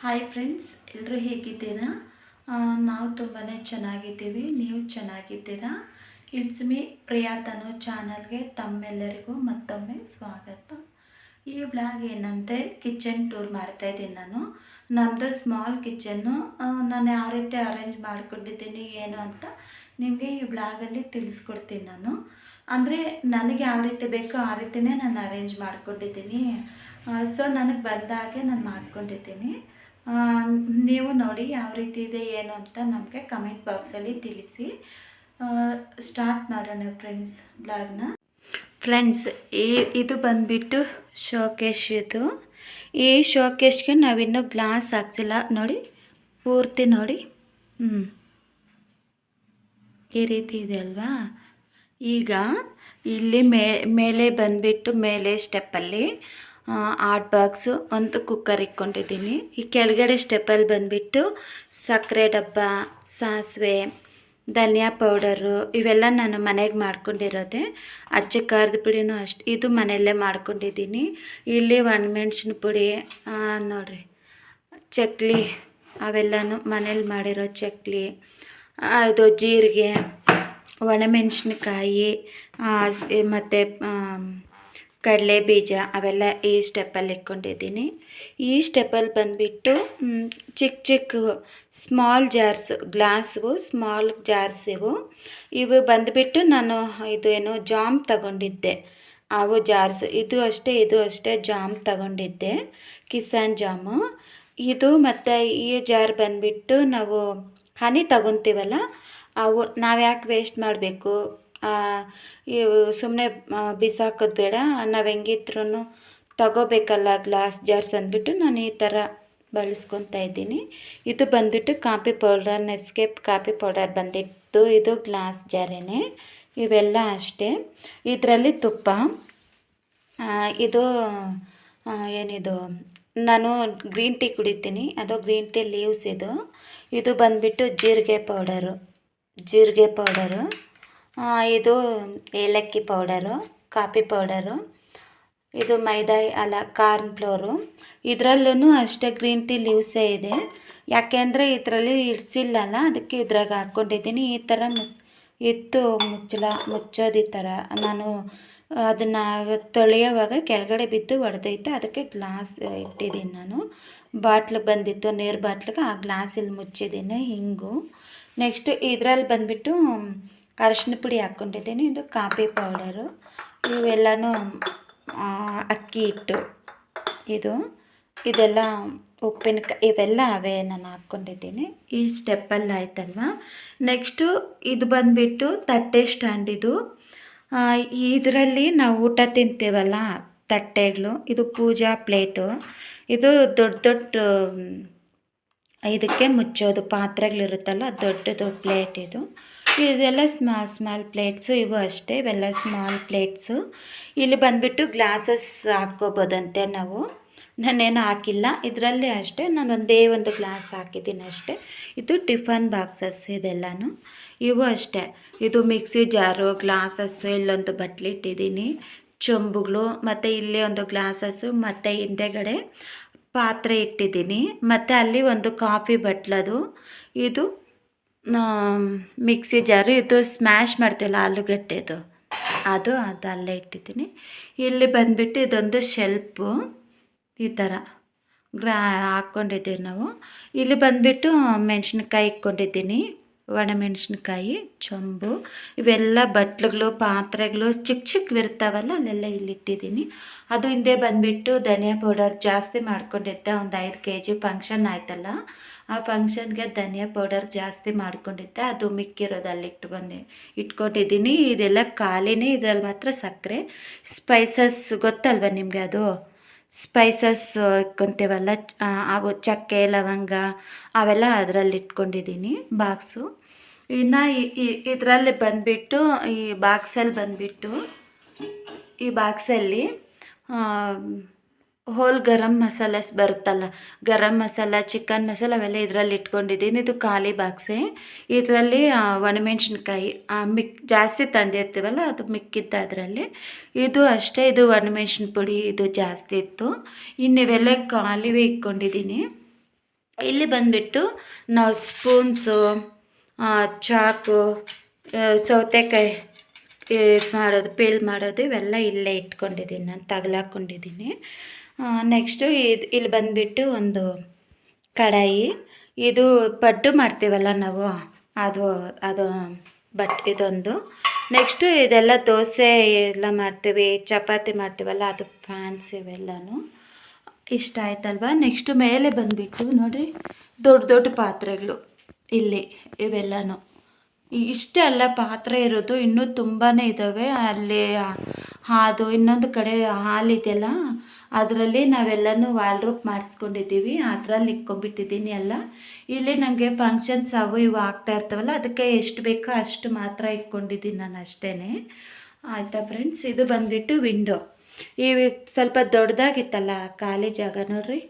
Hi friends, ಎಲ್ಲರೂ ಹೇಗಿದ್ದೀರಾ? ನಾವು ತುಂಬಾ ಚೆನ್ನಾಗಿದ್ದೀವಿ. ನೀವು ಚೆನ್ನಾಗಿದ್ದೀರಾ? ಇಟ್ಸ್ ಮೀ ಪ್ರಿಯಾ ತನು ಚಾನಲ್ಗೆ ತಮ್ಮೆಲ್ಲರಿಗೂ ಮತ್ತೊಮ್ಮೆ ಸ್ವಾಗತ. ಈ ಬ್ಲಾಗ್ ಏನಂತೆ ಕಿಚನ್ ಟೂರ್ ಮಾಡ್ತಾಯಿದ್ದೀನಿ. ನಮ್ಮದು ಸ್ಮಾಲ್ ಕಿಚನ್ನು. ನಾನು ಯಾವ ರೀತಿ ಅರೇಂಜ್ ಮಾಡ್ಕೊಂಡಿದ್ದೀನಿ ಏನು ಅಂತ ನಿಮಗೆ ಈ ಬ್ಲಾಗಲ್ಲಿ ತಿಳಿಸ್ಕೊಡ್ತೀನಿ. ಅಂದರೆ ನನಗೆ ಯಾವ ರೀತಿ ಬೇಕೋ ಆ ರೀತಿಯೇ ನಾನು ಅರೇಂಜ್ ಮಾಡ್ಕೊಂಡಿದ್ದೀನಿ. ಸೊ ನನಗೆ ಬಂದಾಗೆ ನಾನು ಮಾಡ್ಕೊಂಡಿದ್ದೀನಿ. ನೀವು ನೋಡಿ ಯಾವ ರೀತಿ ಇದೆ ಏನು ಅಂತ ನಮಗೆ ಕಮೆಂಟ್ ಬಾಕ್ಸಲ್ಲಿ ತಿಳಿಸಿ. ಸ್ಟಾರ್ಟ್ ಮಾಡೋಣ ಫ್ರೆಂಡ್ಸ್ ಬ್ಲಾಗ್ನ. ಫ್ರೆಂಡ್ಸ್, ಇದು ಬಂದುಬಿಟ್ಟು ಶೋಕೇಶ್. ಈ ಶೋಕೇಶ್ಗೆ ನಾವಿನ್ನೂ ಗ್ಲಾಸ್ ಹಾಕ್ಸಿಲ್ಲ ನೋಡಿ, ಪೂರ್ತಿ ನೋಡಿ. ಈ ರೀತಿ ಇದೆ ಅಲ್ವಾ. ಈಗ ಇಲ್ಲಿ ಮೇಲೆ ಬಂದುಬಿಟ್ಟು ಮೇಲೆ ಸ್ಟೆಪ್ಪಲ್ಲಿ ಆಟ್ ಬಾಕ್ಸು, ಒಂದು ಕುಕ್ಕರ್ ಇಟ್ಕೊಂಡಿದ್ದೀನಿ. ಈ ಕೆಳಗಡೆ ಸ್ಟೆಪ್ಪಲ್ಲಿ ಬಂದುಬಿಟ್ಟು ಸಕ್ಕರೆ ಡಬ್ಬ, ಸಾಸಿವೆ, ಧನಿಯಾ ಪೌಡರು ಇವೆಲ್ಲ ನಾನು ಮನೆಗೆ ಮಾಡ್ಕೊಂಡಿರೋದೆ. ಅಚ್ಚ ಖಾರದ ಪುಡಿನೂ ಅಷ್ಟು ಇದು ಮನೆಯಲ್ಲೇ ಮಾಡ್ಕೊಂಡಿದ್ದೀನಿ. ಇಲ್ಲಿ ಒಣಮೆಣ್ಸಿನ ಪುಡಿ ನೋಡಿರಿ, ಚಕ್ಲಿ ಅವೆಲ್ಲನೂ ಮನೇಲಿ ಮಾಡಿರೋ ಚಕ್ಲಿ, ಇದು ಜೀರಿಗೆ, ಒಣಮೆಣ್ಸಿನ್ಕಾಯಿ ಮತ್ತು ಕಡಲೆ ಬೀಜ ಅವೆಲ್ಲ ಈ ಸ್ಟೆಪ್ಪಲ್ಲಿ ಇಟ್ಕೊಂಡಿದ್ದೀನಿ. ಈ ಸ್ಟೆಪ್ಪಲ್ಲಿ ಬಂದುಬಿಟ್ಟು ಚಿಕ್ಕ ಚಿಕ್ಕ ಸ್ಮಾಲ್ ಜಾರ್ಸ್, ಗ್ಲಾಸ್ವು ಸ್ಮಾಲ್ ಜಾರ್ಸ್ ಇವು ಬಂದುಬಿಟ್ಟು ನಾನು ಇದು ಏನು ಜಾಮ್ ತಗೊಂಡಿದ್ದೆ, ಅವು ಜಾರ್ಸ್. ಇದು ಅಷ್ಟೇ ಜಾಮ್ ತಗೊಂಡಿದ್ದೆ, ಕಿಸಾನ್ ಜಾಮು ಇದು. ಮತ್ತು ಈ ಜಾರ್ ಬಂದುಬಿಟ್ಟು ನಾವು ಹನಿ ತಗೊತೀವಲ್ಲ, ಅವು ನಾವು ಯಾಕೆ ವೇಸ್ಟ್ ಮಾಡಬೇಕು, ಇವು ಸುಮ್ಮನೆ ಬಿಸಾಕೋದು ಬೇಡ, ನಾವು ಹೆಂಗಿದ್ರೂ ತಗೋಬೇಕಲ್ಲ ಗ್ಲಾಸ್ ಜಾರ್ಸ್ ಅಂದ್ಬಿಟ್ಟು ನಾನು ಈ ಥರ ಬಳಸ್ಕೊತಾ ಇದ್ದೀನಿ. ಇದು ಬಂದುಬಿಟ್ಟು ಕಾಫಿ ಪೌಡರ್, ನೆಸ್ಕೇಫ್ ಕಾಫಿ ಪೌಡರ್ ಬಂದಿತ್ತು. ಇದು ಗ್ಲಾಸ್ ಜಾರೇನೆ. ಇವೆಲ್ಲ ಅಷ್ಟೇ. ಇದರಲ್ಲಿ ತುಪ್ಪ, ಇದು ಏನಿದು, ನಾನು ಗ್ರೀನ್ ಟೀ ಕುಡಿತೀನಿ, ಅದು ಗ್ರೀನ್ ಟೀ ಲೀವ್ಸ್. ಇದು ಬಂದುಬಿಟ್ಟು ಜೀರಿಗೆ ಪೌಡರು, ಇದು ಏಲಕ್ಕಿ ಪೌಡರು, ಕಾಫಿ ಪೌಡರು, ಇದು ಮೈದಾ ಅಲ್ಲ ಕಾರ್ನ್ ಫ್ಲೋರು. ಇದರಲ್ಲೂ ಅಷ್ಟೇ ಗ್ರೀನ್ ಟೀ ಲೀವ್ಸೇ ಇದೆ. ಯಾಕೆಂದರೆ ಇದರಲ್ಲಿ ಇಡಿಸಿಲ್ಲಲ್ಲ, ಅದಕ್ಕೆ ಇದ್ರಾಗ ಹಾಕ್ಕೊಂಡಿದ್ದೀನಿ. ಈ ಥರ ಮುಚ್ಚೋದು ಈ ಥರ. ನಾನು ಅದನ್ನು ತೊಳೆಯೋವಾಗ ಕೆಳಗಡೆ ಬಿದ್ದು ಒಡೆದೈತೆ, ಅದಕ್ಕೆ ಗ್ಲಾಸ್ ಇಟ್ಟಿದ್ದೀನಿ. ನಾನು ಬಾಟ್ಲು ಬಂದಿತ್ತು, ನೀರು ಬಾಟ್ಲಿಗೆ, ಆ ಗ್ಲಾಸಲ್ಲಿ ಮುಚ್ಚಿದ್ದೀನಿ. ಹಿಂಗು ನೆಕ್ಸ್ಟ್ ಇದರಲ್ಲಿ ಬಂದುಬಿಟ್ಟು ಅರಶಿನ ಪುಡಿ ಹಾಕ್ಕೊಂಡಿದ್ದೀನಿ. ಇದು ಕಾಫಿ ಪೌಡರು, ಇವೆಲ್ಲನೂ ಅಕ್ಕಿ ಹಿಟ್ಟು, ಇದೆಲ್ಲ ಉಪ್ಪಿನಕಾಯಿ, ಇವೆಲ್ಲ ಅವೇ ನಾನು ಹಾಕ್ಕೊಂಡಿದ್ದೀನಿ. ಈ ಸ್ಟೆಪ್ಪಲ್ಲಿ ಆಯ್ತಲ್ವ. ನೆಕ್ಸ್ಟು ಇದು ಬಂದುಬಿಟ್ಟು ತಟ್ಟೆ ಸ್ಟ್ಯಾಂಡ್. ಇದರಲ್ಲಿ ನಾವು ಊಟ ತಿಂತೇವಲ್ಲ ತಟ್ಟೆಗಳು, ಇದು ಪೂಜಾ ಪ್ಲೇಟು. ಇದು ದೊಡ್ಡ ಇದಕ್ಕೆ ಮುಚ್ಚೋದು ಪಾತ್ರೆಗಳಿರುತ್ತಲ್ಲ, ದೊಡ್ಡದು ಪ್ಲೇಟ್. ಇದೆಲ್ಲ ಸ್ಮಾಲ್ ಪ್ಲೇಟ್ಸು. ಇವು ಅಷ್ಟೇ, ಇವೆಲ್ಲ ಸ್ಮಾಲ್ ಪ್ಲೇಟ್ಸು. ಇಲ್ಲಿ ಬಂದುಬಿಟ್ಟು ಗ್ಲಾಸಸ್ ಹಾಕ್ಕೋಬೋದಂತೆ ನಾವು. ನಾನೇನು ಹಾಕಿಲ್ಲ ಇದರಲ್ಲಿ, ಅಷ್ಟೇ ನಾನು ಒಂದು ಗ್ಲಾಸ್ ಹಾಕಿದ್ದೀನಿ ಅಷ್ಟೇ. ಇದು ಟಿಫನ್ ಬಾಕ್ಸಸ್ ಇದೆಲ್ಲನೂ. ಇವು ಅಷ್ಟೇ. ಇದು ಮಿಕ್ಸಿ ಜಾರು, ಗ್ಲಾಸಸ್ಸು, ಇಲ್ಲೊಂದು ಬಟ್ಲಿ ಇಟ್ಟಿದ್ದೀನಿ, ಚೊಂಬುಗಳು, ಮತ್ತು ಇಲ್ಲಿ ಒಂದು ಗ್ಲಾಸಸ್ಸು, ಮತ್ತು ಹಿಂದೆಗಡೆ ಪಾತ್ರೆ ಇಟ್ಟಿದ್ದೀನಿ, ಮತ್ತು ಅಲ್ಲಿ ಒಂದು ಕಾಫಿ ಬಟ್ಲದು. ಇದು ಮಿಕ್ಸಿ ಜಾರು, ಇದು ಸ್ಮ್ಯಾಶ್ ಮಾಡ್ತೀವಲ್ಲ ಆಲೂಗಡ್ಡೆದು, ಅದು ಅಲ್ಲೇ ಇಟ್ಟಿದ್ದೀನಿ. ಇಲ್ಲಿ ಬಂದುಬಿಟ್ಟು ಇದೊಂದು ಶೆಲ್ಪು, ಈ ಥರ ಹಾಕ್ಕೊಂಡಿದ್ದೀವಿ ನಾವು. ಇಲ್ಲಿ ಬಂದುಬಿಟ್ಟು ಮೆಣಸಿನ್ಕಾಯಿ ಇಟ್ಕೊಂಡಿದ್ದೀನಿ, ಒಣಮೆಣಸಿನ್ಕಾಯಿ, ಚೊಂಬು, ಇವೆಲ್ಲ ಬಟ್ಲುಗಳು, ಪಾತ್ರೆಗಳು ಚಿಕ್ಕವಿರ್ತಾವಲ್ಲ, ಅಲ್ಲೆಲ್ಲ ಇಲ್ಲಿಟ್ಟಿದ್ದೀನಿ. ಅದು ಹಿಂದೆ ಬಂದುಬಿಟ್ಟು ಧನಿಯಾ ಪೌಡರ್ ಜಾಸ್ತಿ ಮಾಡ್ಕೊಂಡಿದ್ದೆ. ಒಂದು 5 kg ಫಂಕ್ಷನ್ ಆಯ್ತಲ್ಲ, ಆ ಫಂಕ್ಷನ್ಗೆ ಧನಿಯಾ ಪೌಡರ್ ಜಾಸ್ತಿ ಮಾಡ್ಕೊಂಡಿದ್ದೆ. ಅದು ಮಿಕ್ಕಿರೋದು ಅಲ್ಲಿ ಇಟ್ಕೊಂಡಿದ್ದೀನಿ. ಇದೆಲ್ಲ ಖಾಲಿನೇ. ಇದರಲ್ಲಿ ಮಾತ್ರ ಸಕ್ಕರೆ, ಸ್ಪೈಸಸ್ ಗೊತ್ತಲ್ವ ನಿಮಗೆ, ಅದು ಸ್ಪೈಸಸ್ ಇಟ್ಕೊತೀವಲ್ಲ, ಅವು ಚಕ್ಕೆ, ಲವಂಗ ಅವೆಲ್ಲ ಅದರಲ್ಲಿ ಇಟ್ಕೊಂಡಿದ್ದೀನಿ ಬಾಕ್ಸು. ಇನ್ನು ಇದರಲ್ಲಿ ಬಂದುಬಿಟ್ಟು ಈ ಬಾಕ್ಸಲ್ಲಿ ಹೋಲ್ ಗರಂ ಮಸಾಲಾಸ್ ಬರುತ್ತಲ್ಲ, ಗರಂ ಮಸಾಲ, ಚಿಕನ್ ಮಸಾಲ, ಅವೆಲ್ಲ ಇದರಲ್ಲಿ ಇಟ್ಕೊಂಡಿದ್ದೀನಿ. ಇದು ಖಾಲಿ ಬಾಕ್ಸೇ. ಇದರಲ್ಲಿ ಒಣಮೆಣ್ಸಿನ್ಕಾಯಿ ಜಾಸ್ತಿ ತಂದಿರ್ತೀವಲ್ಲ, ಅದು ಮಿಕ್ಕಿತ್ತು ಅದರಲ್ಲಿ. ಇದು ಅಷ್ಟೇ, ಇದು ಒಣಮೆಣ್ಸಿನ ಪುಡಿ, ಇದು ಜಾಸ್ತಿ ಇತ್ತು. ಇನ್ನು ಇವೆಲ್ಲ ಖಾಲಿವೇ ಇಟ್ಕೊಂಡಿದ್ದೀನಿ. ಇಲ್ಲಿ ಬಂದುಬಿಟ್ಟು ನಾವು ಸ್ಪೂನ್ಸು, ಚಾಕು, ಸೌತೆಕಾಯಿ ಮಾಡೋದು, ಪೀಲ್ ಮಾಡೋದು ಇವೆಲ್ಲ ಇಲ್ಲೇ ಇಟ್ಕೊಂಡಿದ್ದೀನಿ, ನಾನು ತಗಲಾಕೊಂಡಿದ್ದೀನಿ. ನೆಕ್ಸ್ಟು ಇಲ್ಲಿ ಬಂದುಬಿಟ್ಟು ಒಂದು ಕಡಾಯಿ, ಇದು ಪಡ್ಡು ಮಾಡ್ತೀವಲ್ಲ ನಾವು, ಅದು ಅದು ಇದೊಂದು. ನೆಕ್ಸ್ಟು ಇದೆಲ್ಲ ದೋಸೆ ಎಲ್ಲ ಮಾಡ್ತೀವಿ, ಚಪಾತಿ ಮಾಡ್ತೀವಲ್ಲ ಅದು ಫ್ಯಾನ್ಸ್ ಇವೆಲ್ಲನೂ. ಇಷ್ಟ ಆಯ್ತಲ್ವ. ನೆಕ್ಸ್ಟು ಮೇಲೆ ಬಂದುಬಿಟ್ಟು ನೋಡಿರಿ, ದೊಡ್ಡ ದೊಡ್ಡ ಪಾತ್ರೆಗಳು ಇಲ್ಲಿ ಇವೆಲ್ಲನೂ. ಇಷ್ಟೇ ಅಲ್ಲ ಪಾತ್ರೆ ಇರೋದು, ಇನ್ನೂ ತುಂಬಾ ಇದ್ದಾವೆ. ಅಲ್ಲಿ ಅದು ಇನ್ನೊಂದು ಕಡೆ ಹಾಲಿದೆಯಲ್ಲ, ಅದರಲ್ಲಿ ನಾವೆಲ್ಲನೂ ವಾಲ್ರೂಪ್ ಮಾಡಿಸ್ಕೊಂಡಿದ್ದೀವಿ, ಅದರಲ್ಲಿ ಇಕ್ಕೊಂಬಿಟ್ಟಿದ್ದೀನಿ ಎಲ್ಲ. ಇಲ್ಲಿ ನನಗೆ ಫಂಕ್ಷನ್ಸ್ ಅವು ಇವು ಆಗ್ತಾ ಇರ್ತಾವಲ್ಲ, ಅದಕ್ಕೆ ಎಷ್ಟು ಬೇಕೋ ಅಷ್ಟು ಮಾತ್ರ ಇಕ್ಕೊಂಡಿದ್ದೀನಿ ನಾನು ಅಷ್ಟೇ. ಆಯಿತಾ ಫ್ರೆಂಡ್ಸ್. ಇದು ಬಂದುಬಿಟ್ಟು ವಿಂಡೋ. ಈ ಸ್ವಲ್ಪ ದೊಡ್ಡದಾಗಿತ್ತಲ್ಲ ಖಾಲಿ ಜಾಗ ನೋಡ್ರಿ,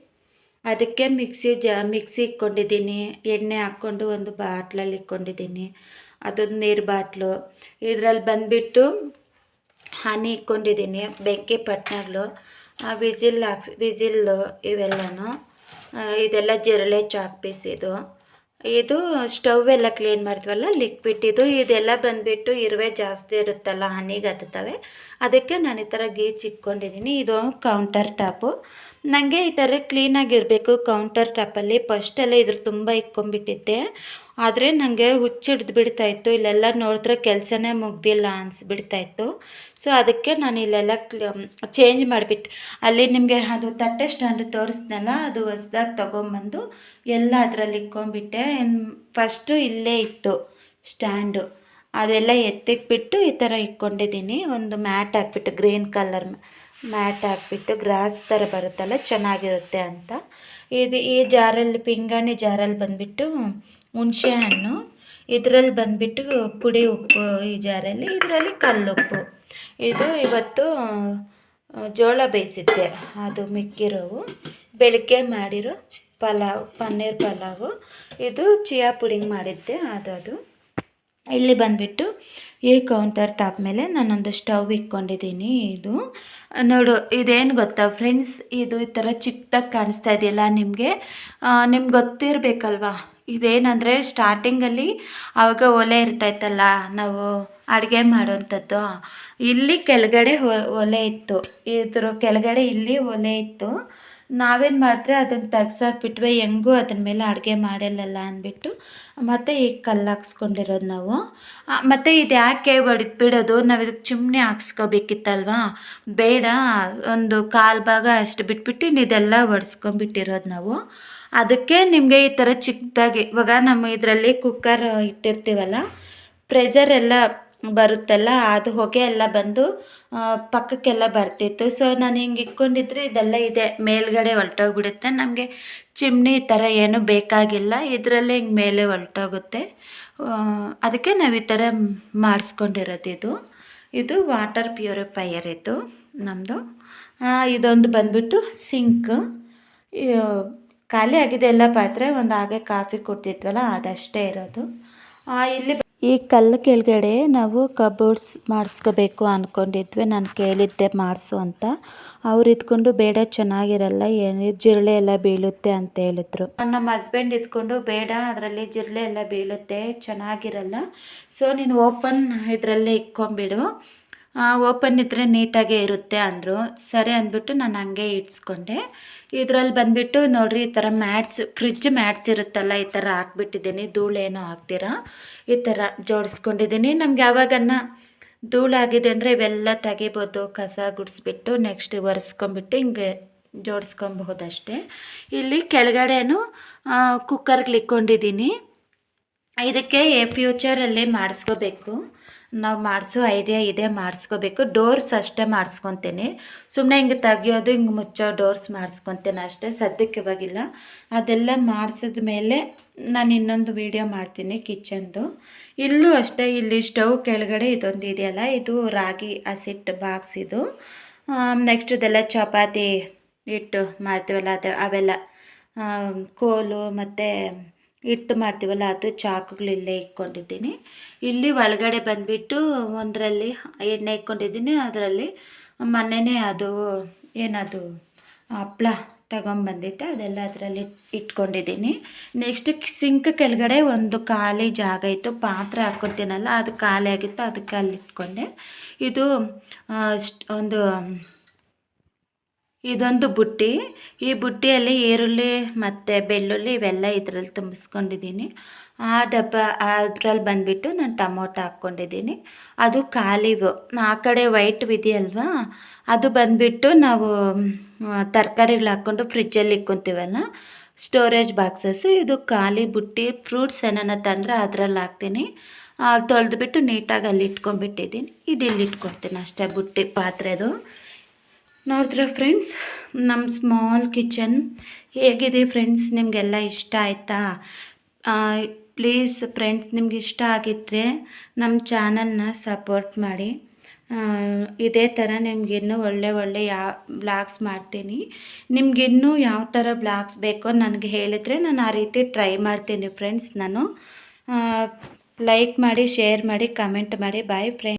ಅದಕ್ಕೆ ಮಿಕ್ಸಿ ಇಕ್ಕೊಂಡಿದ್ದೀನಿ. ಎಣ್ಣೆ ಹಾಕ್ಕೊಂಡು ಒಂದು ಬಾಟ್ಲಲ್ಲಿ ಇಕ್ಕೊಂಡಿದ್ದೀನಿ, ಅದೊಂದು ನೀರು ಬಾಟ್ಲು. ಇದರಲ್ಲಿ ಬಂದುಬಿಟ್ಟು ಹನಿ ಇಕ್ಕೊಂಡಿದ್ದೀನಿ, ಬೆಂಕಿ ಪಟ್ನಗಳು, ವಿಜಿಲ್ಲು ಇವೆಲ್ಲನೂ. ಇದೆಲ್ಲ ಜಿರಳೆ ಚಾಕ್ ಪೀಸ್. ಇದು ಸ್ಟವ್ ಎಲ್ಲ ಕ್ಲೀನ್ ಮಾಡ್ತೀವಲ್ಲ ಲಿಕ್ವಿಡ್ ಇದೆಲ್ಲ ಬಂದುಬಿಟ್ಟು ಇರುವೆ ಜಾಸ್ತಿ ಇರುತ್ತಲ್ಲ, ಹನಿಗೆ ಹತ್ತುತ್ತವೆ, ಅದಕ್ಕೆ ನಾನು ಈ ಥರ ಇಟ್ಕೊಂಡಿದ್ದೀನಿ. ಇದು ಕೌಂಟರ್ ಟಾಪು. ನನಗೆ ಈ ಥರ ಕ್ಲೀನಾಗಿರಬೇಕು ಕೌಂಟರ್ ಟಾಪಲ್ಲಿ. ಫಸ್ಟೆಲ್ಲ ಇದ್ರ ತುಂಬ ಇಕ್ಕೊಂಬಿಟ್ಟಿದ್ದೆ, ಆದರೆ ನನಗೆ ಹುಚ್ಚಿಡ್ದು ಬಿಡ್ತಾಯಿತ್ತು. ಇಲ್ಲೆಲ್ಲ ನೋಡಿದ್ರೆ ಕೆಲಸನೇ ಮುಗ್ದಿಲ್ಲ ಅನಿಸ್ಬಿಡ್ತಾಯಿತ್ತು. ಸೊ ಅದಕ್ಕೆ ನಾನು ಇಲ್ಲೆಲ್ಲ ಚೇಂಜ್ ಮಾಡಿಬಿಟ್ಟು, ಅಲ್ಲಿ ನಿಮಗೆ ಅದು ತಟ್ಟೆ ಸ್ಟ್ಯಾಂಡ್ ತೋರಿಸ್ನಲ್ಲ, ಅದು ಹೊಸ್ದಾಗಿ ತೊಗೊಂಬಂದು ಎಲ್ಲ ಅದರಲ್ಲಿ ಇಕ್ಕೊಂಬಿಟ್ಟೆ. ಫಸ್ಟು ಇಲ್ಲೇ ಇತ್ತು ಸ್ಟ್ಯಾಂಡು, ಅದೆಲ್ಲ ಎತ್ತಿಕ್ಬಿಟ್ಟು ಈ ಥರ ಇಕ್ಕೊಂಡಿದ್ದೀನಿ. ಒಂದು ಮ್ಯಾಟ್ ಹಾಕ್ಬಿಟ್ಟು, ಗ್ರೀನ್ ಕಲರ್ ಮ್ಯಾಟ್ ಹಾಕ್ಬಿಟ್ಟು, ಗ್ರಾಸ್ ಥರ ಬರುತ್ತಲ್ಲ, ಚೆನ್ನಾಗಿರುತ್ತೆ ಅಂತ. ಈ ಜಾರಲ್ಲಿ, ಪಿಂಗಾಣಿ ಜಾರಲ್ಲಿ ಬಂದುಬಿಟ್ಟು ಹುಣಸೆ ಹಣ್ಣು, ಇದರಲ್ಲಿ ಬಂದುಬಿಟ್ಟು ಪುಡಿ ಉಪ್ಪು ಈ ಜಾರಲ್ಲಿ, ಇದರಲ್ಲಿ ಕಲ್ಲುಪ್ಪು. ಇದು ಇವತ್ತು ಜೋಳ ಬೇಯಿಸಿದ್ದೆ, ಅದು ಮಿಕ್ಕಿರೋವು. ಬೆಳಗ್ಗೆ ಮಾಡಿರೋ ಪನ್ನೀರ್ ಪಲಾವು. ಇದು ಚಿಯಾ ಪುಡಿಂಗ್ ಮಾಡಿದ್ದೆ, ಅದು. ಇಲ್ಲಿ ಬಂದುಬಿಟ್ಟು ಈ ಕೌಂಟರ್ ಟಾಪ್ ಮೇಲೆ ನಾನೊಂದು ಸ್ಟವ್ ಇಕ್ಕೊಂಡಿದ್ದೀನಿ. ಇದು ನೋಡು, ಇದೇನು ಗೊತ್ತಾ ಫ್ರೆಂಡ್ಸ್, ಇದು ಈ ಥರ ಚಿಕ್ಕದಾಗಿ ಕಾಣಿಸ್ತಾ ಇದೆಯಲ್ಲ ನಿಮಗೆ ಗೊತ್ತಿರಬೇಕಲ್ವಾ. ಇದೇನಂದರೆ ಸ್ಟಾರ್ಟಿಂಗಲ್ಲಿ ಆವಾಗ ಒಲೆ ಇರ್ತಾಯಿತ್ತಲ್ಲ, ನಾವು ಅಡುಗೆ ಮಾಡೋವಂಥದ್ದು, ಇಲ್ಲಿ ಕೆಳಗಡೆ ಒಲೆ ಇತ್ತು, ಇದ್ರ ಕೆಳಗಡೆ ಇಲ್ಲಿ ಒಲೆ ಇತ್ತು. ನಾವೇನು ಮಾಡಿದ್ರೆ ಅದನ್ನು ತೆಗ್ಸಾಕ್ಬಿಟ್ವಿ, ಹೆಂಗೂ ಅದ್ರ ಮೇಲೆ ಅಡುಗೆ ಮಾಡಲ್ಲಲ್ಲ ಅಂದ್ಬಿಟ್ಟು ಮತ್ತು ಈಗ ಕಲ್ಲು ಹಾಕ್ಸ್ಕೊಂಡಿರೋದು ನಾವು. ಮತ್ತು ಇದು ಯಾಕೆ ಬಿಡೋದು, ನಾವು ಇದಕ್ಕೆ ಚಿಮ್ನಿ ಹಾಕ್ಸ್ಕೋಬೇಕಿತ್ತಲ್ವಾ, ಬೇಡ, ಒಂದು ಕಾಲು ಭಾಗ ಅಷ್ಟು ಬಿಟ್ಬಿಟ್ಟು ಇದೆಲ್ಲ ಒಡ್ಸ್ಕೊಂಬಿಟ್ಟಿರೋದು ನಾವು. ಅದಕ್ಕೆ ನಿಮಗೆ ಈ ಥರ ಚಿಕ್ಕದಾಗಿ, ಇವಾಗ ನಮ್ಮ ಇದರಲ್ಲಿ ಕುಕ್ಕರ್ ಇಟ್ಟಿರ್ತೀವಲ್ಲ, ಪ್ರೆಷರ್ ಎಲ್ಲ ಬರುತ್ತಲ್ಲ, ಅದು ಹೊಗೆ ಎಲ್ಲ ಬಂದು ಪಕ್ಕಕ್ಕೆಲ್ಲ ಬರ್ತಿತ್ತು. ಸೊ ನಾನು ಹಿಂಗೆ ಇಟ್ಕೊಂಡಿದ್ರೆ ಇದೆಲ್ಲ ಇದೆ ಮೇಲ್ಗಡೆ ಹೊಲ್ಟೋಗ್ಬಿಡುತ್ತೆ. ನಮಗೆ ಚಿಮ್ನಿ ಈ ಥರ ಏನೂ ಬೇಕಾಗಿಲ್ಲ, ಇದರಲ್ಲೇ ಹಿಂಗೆ ಮೇಲೆ ಹೊಲ್ಟೋಗುತ್ತೆ. ಅದಕ್ಕೆ ನಾವು ಈ ಥರ ಮಾಡಿಸ್ಕೊಂಡಿರೋದು. ಇದು ವಾಟರ್ ಪ್ಯೂರಿಫೈಯರ್ ಇದು ನಮ್ಮದು. ಇದೊಂದು ಬಂದ್ಬಿಟ್ಟು ಸಿಂಕ್. ಖಾಲಿ ಆಗಿದೆ ಎಲ್ಲ ಪಾತ್ರೆ, ಒಂದು ಹಾಗೆ ಕಾಫಿ ಕುಡ್ತಿದ್ವಲ್ಲ ಅದಷ್ಟೇ ಇರೋದು. ಇಲ್ಲಿ ಈ ಕಲ್ಲು ಕೆಳಗಡೆ ನಾವು ಕಬೋರ್ಡ್ಸ್ ಮಾಡಿಸ್ಕೋಬೇಕು ಅಂದ್ಕೊಂಡಿದ್ವಿ. ನಾನು ಕೇಳಿದ್ದೆ ಮಾಡಿಸು ಅಂತ. ಅವ್ರು ಇದ್ಕೊಂಡು ಬೇಡ, ಚೆನ್ನಾಗಿರಲ್ಲ, ಜಿರಳೆ ಎಲ್ಲ ಬೀಳುತ್ತೆ ಅಂತ ಹೇಳಿದ್ರು. ನಮ್ಮ ಹಸ್ಬೆಂಡ್ ಇದ್ಕೊಂಡು ಬೇಡ, ಅದರಲ್ಲಿ ಜಿರಳೆ ಎಲ್ಲ ಬೀಳುತ್ತೆ, ಚೆನ್ನಾಗಿರಲ್ಲ, ಸೊ ನೀನು ಓಪನ್ ಇದರಲ್ಲೇ ಇಕ್ಕೊಂಬಿಡು, ಓಪನ್ ಇದ್ದರೆ ನೀಟಾಗೇ ಇರುತ್ತೆ ಅಂದರು. ಸರಿ ಅಂದ್ಬಿಟ್ಟು ನಾನು ಹಂಗೆ ಇಡ್ಸ್ಕೊಂಡೆ. ಇದರಲ್ಲಿ ಬಂದುಬಿಟ್ಟು ನೋಡಿರಿ, ಈ ಥರ ಫ್ರಿಜ್ ಮ್ಯಾಟ್ಸ್ ಇರುತ್ತಲ್ಲ, ಈ ಥರ ಹಾಕ್ಬಿಟ್ಟಿದ್ದೀನಿ, ಧೂಳೇನೋ ಹಾಕ್ತೀರ, ಈ ಥರ ಜೋಡಿಸ್ಕೊಂಡಿದ್ದೀನಿ. ನಮ್ಗೆ ಯಾವಾಗನ್ನ ಧೂಳಾಗಿದೆ ಅಂದರೆ ಇವೆಲ್ಲ ತೆಗಿಬೋದು, ಕಸ ಗುಡಿಸ್ಬಿಟ್ಟು ನೆಕ್ಸ್ಟ್ ಒರೆಸ್ಕೊಂಬಿಟ್ಟು ಹಿಂಗೆ ಜೋಡಿಸ್ಕೊಬಹುದಷ್ಟೇ. ಇಲ್ಲಿ ಕೆಳಗಡೆನೂ ಕುಕ್ಕರ್ಗಳಿಕ್ಕೊಂಡಿದ್ದೀನಿ. ಇದಕ್ಕೆ ಫ್ಯೂಚರಲ್ಲಿ ಮಾಡಿಸ್ಕೋಬೇಕು, ನಾವು ಮಾಡಿಸೋ ಐಡಿಯಾ ಇದೆ, ಮಾಡಿಸ್ಕೋಬೇಕು. ಡೋರ್ಸ್ ಅಷ್ಟೇ ಮಾಡಿಸ್ಕೊತೀನಿ, ಸುಮ್ಮನೆ ಹಿಂಗೆ ತೆಗಿಯೋದು, ಹಿಂಗೆ ಮುಚ್ಚೋ ಡೋರ್ಸ್ ಮಾಡಿಸ್ಕೊತೀನಿ ಅಷ್ಟೇ, ಸದ್ಯಕ್ಕೆ ಇವಾಗಿಲ್ಲ. ಅದೆಲ್ಲ ಮಾಡಿಸಿದ ಮೇಲೆ ನಾನು ಇನ್ನೊಂದು ವೀಡಿಯೋ ಮಾಡ್ತೀನಿ ಕಿಚನ್ದು. ಇಲ್ಲೂ ಅಷ್ಟೇ, ಇಲ್ಲಿ ಸ್ಟವ್ ಕೆಳಗಡೆ ಇದೊಂದು ಇದೆಯಲ್ಲ, ಇದು ರಾಗಿ ಹಸಿಟ್ಟು ಬಾಕ್ಸ್ ಇದು. ನೆಕ್ಸ್ಟ್ ಇದೆಲ್ಲ ಚಪಾತಿ ಹಿಟ್ಟು ಮಾಡ್ತೀವಲ್ಲ ಅವೆಲ್ಲ ಕೋಲು ಮತ್ತು ಹಿಟ್ಟು ಮಾಡ್ತೀವಲ್ಲ ಅದು ಚಾಕುಗಳು ಇಲ್ಲೇ ಇಟ್ಕೊಂಡಿದ್ದೀನಿ. ಇಲ್ಲಿ ಒಳಗಡೆ ಬಂದುಬಿಟ್ಟು ಒಂದರಲ್ಲಿ ಎಣ್ಣೆ ಇಟ್ಕೊಂಡಿದ್ದೀನಿ, ಅದರಲ್ಲಿ ಮೊನ್ನೆನೇ ಅದು ಏನದು ಹಪ್ಳ ತಗೊಂಬಂದಿದ್ದೆ ಅದೆಲ್ಲ ಅದರಲ್ಲಿ ಇಟ್ಕೊಂಡಿದ್ದೀನಿ. ನೆಕ್ಸ್ಟ್ ಸಿಂಕ್ ಕೆಳಗಡೆ ಒಂದು ಖಾಲಿ ಜಾಗ ಇತ್ತು, ಪಾತ್ರೆ ಹಾಕ್ಕೊತೀನಲ್ಲ ಅದು ಖಾಲಿ ಆಗಿತ್ತು, ಅದಕ್ಕೆ ಅಲ್ಲಿ ಇಟ್ಕೊಂಡೆ. ಇದು ಒಂದು ಇದೊಂದು ಬುಟ್ಟಿ. ಈ ಬುಟ್ಟಿಯಲ್ಲಿ ಈರುಳ್ಳಿ ಮತ್ತು ಬೆಳ್ಳುಳ್ಳಿ ಇವೆಲ್ಲ ಇದರಲ್ಲಿ ತುಂಬಿಸ್ಕೊಂಡಿದ್ದೀನಿ. ಆ ಡಬ್ಬ ಅದ್ರಲ್ಲಿ ಬಂದುಬಿಟ್ಟು ನಾನು ಟೊಮೊಟೊ ಹಾಕ್ಕೊಂಡಿದ್ದೀನಿ. ಅದು ಖಾಲಿವು. ಆ ಕಡೆ ವೈಟ್ ಇದೆಯಲ್ವಾ, ಅದು ಬಂದುಬಿಟ್ಟು ನಾವು ತರಕಾರಿಗಳು ಹಾಕ್ಕೊಂಡು ಫ್ರಿಜ್ಜಲ್ಲಿ ಇಕ್ಕೊತೀವಲ್ಲ, ಸ್ಟೋರೇಜ್ ಬಾಕ್ಸಸ್ಸು. ಇದು ಖಾಲಿ ಬುಟ್ಟಿ. ಫ್ರೂಟ್ಸ್ ಏನಾನ ತಂದರೆ ಅದರಲ್ಲಿ ಹಾಕ್ತೀನಿ. ತೊಳೆದ್ಬಿಟ್ಟು ನೀಟಾಗಿ ಅಲ್ಲಿ ಇಟ್ಕೊಂಡ್ಬಿಟ್ಟಿದ್ದೀನಿ. ಇದು ಇಲ್ಲಿ ಇಟ್ಕೊಡ್ತೀನಿ ಅಷ್ಟೇ, ಬುಟ್ಟಿ ಪಾತ್ರೆದು. ನೋಡಿದ್ರೆ ಫ್ರೆಂಡ್ಸ್, ನಮ್ಮ ಸ್ಮಾಲ್ ಕಿಚನ್ ಹೇಗಿದೆ ಫ್ರೆಂಡ್ಸ್? ನಿಮಗೆಲ್ಲ ಇಷ್ಟ ಆಯಿತಾ? ಪ್ಲೀಸ್ ಫ್ರೆಂಡ್ಸ್, ನಿಮ್ಗೆ ಇಷ್ಟ ಆಗಿದ್ದರೆ ನಮ್ಮ ಚಾನಲ್ನ ಸಪೋರ್ಟ್ ಮಾಡಿ. ಇದೇ ಥರ ನಿಮಗಿನ್ನೂ ಒಳ್ಳೆ ವ್ಲಾಗ್ಸ್ ಮಾಡ್ತೀನಿ. ನಿಮಗಿನ್ನೂ ಯಾವ ಥರ ವ್ಲಾಗ್ಸ್ ಬೇಕೋ ನನಗೆ ಹೇಳಿದರೆ ನಾನು ಆ ರೀತಿ ಟ್ರೈ ಮಾಡ್ತೀನಿ ಫ್ರೆಂಡ್ಸ್. ನಾನು ಲೈಕ್ ಮಾಡಿ, ಶೇರ್ ಮಾಡಿ, ಕಮೆಂಟ್ ಮಾಡಿ. Bye friends.